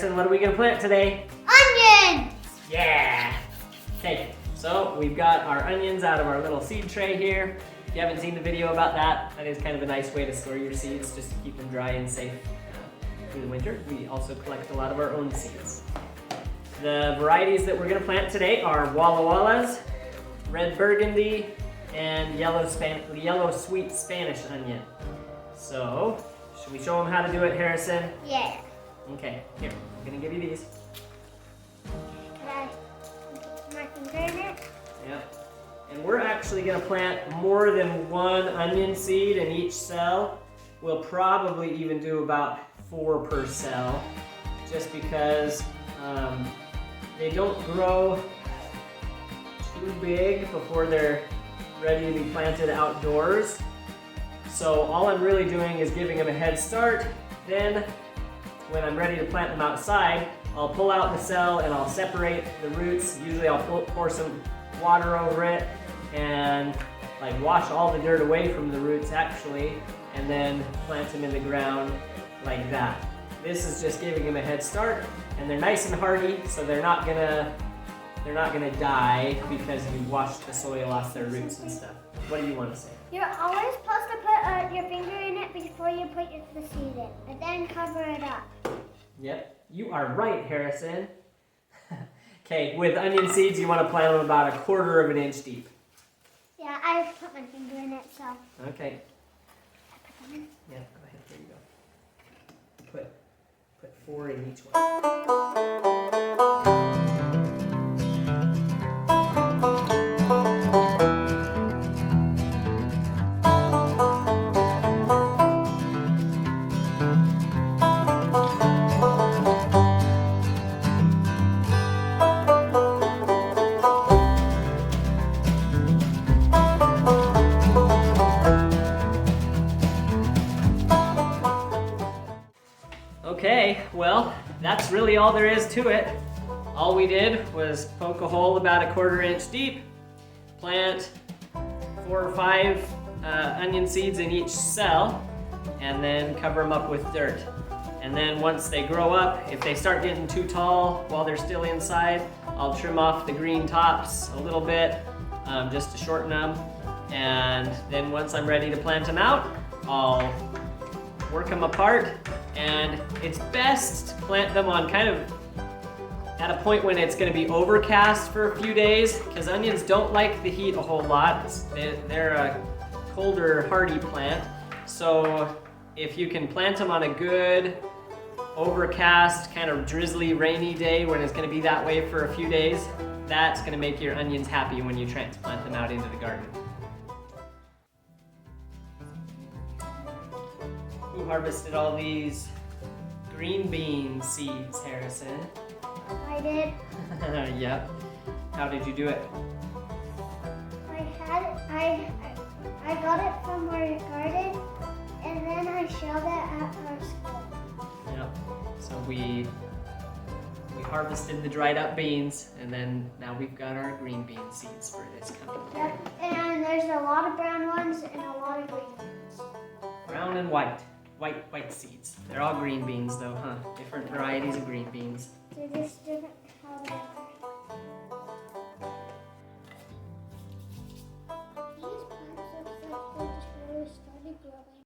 Harrison, what are we gonna plant today? Onions! Yeah! Okay, so we've got our onions out of our little seed tray here. If you haven't seen the video about that, that is kind of a nice way to store your seeds, just to keep them dry and safe through the winter. We also collect a lot of our own seeds. The varieties that we're gonna plant today are Walla Wallas, red burgundy, and yellow sweet Spanish onion. So, should we show them how to do it, Harrison? Yeah. Okay, here, I'm gonna give you these. Can I put my finger in it? Yep. And we're actually gonna plant more than one onion seed in each cell. We'll probably even do about 4 per cell, just because they don't grow too big before they're ready to be planted outdoors. So all I'm really doing is giving them a head start. Then when I'm ready to plant them outside, I'll pull out the cell and I'll separate the roots. Usually I'll pour some water over it and like wash all the dirt away from the roots actually, and then plant them in the ground like that. This is just giving them a head start, and they're nice and hardy, so they're not gonna die because you washed the soil off their roots and stuff. What do you want to say? You're always supposed to put your finger in it before you put the seed in, and then cover it up. Yep, you are right, Harrison. Okay, with onion seeds, you want to plant them about 1/4 of an inch deep. Yeah, I put my finger in it, so. Okay. I put them in. Yeah, go ahead. There you go. Put 4 in each one. Okay, well, that's really all there is to it. All we did was poke a hole about 1/4 inch deep, plant 4 or 5 onion seeds in each cell, and then cover them up with dirt. And then once they grow up, if they start getting too tall while they're still inside, I'll trim off the green tops a little bit just to shorten them. And then once I'm ready to plant them out, I'll work them apart. And it's best to plant them on kind of at a point when it's going to be overcast for a few days, because onions don't like the heat a whole lot. They're a colder, hardy plant. So if you can plant them on a good overcast, kind of drizzly, rainy day when it's going to be that way for a few days, that's going to make your onions happy when you transplant them out into the garden. Who harvested all these green bean seeds, Harrison? I did. Yep. How did you do it? I got it from our garden, and then I shelled it at our school. Yep. So we harvested the dried up beans, and then now we've got our green bean seeds for this coming year. Yep. And there's a lot of brown ones and a lot of green ones. Brown and white. White seeds. They're all green beans though, huh? Different varieties of green beans. They're just different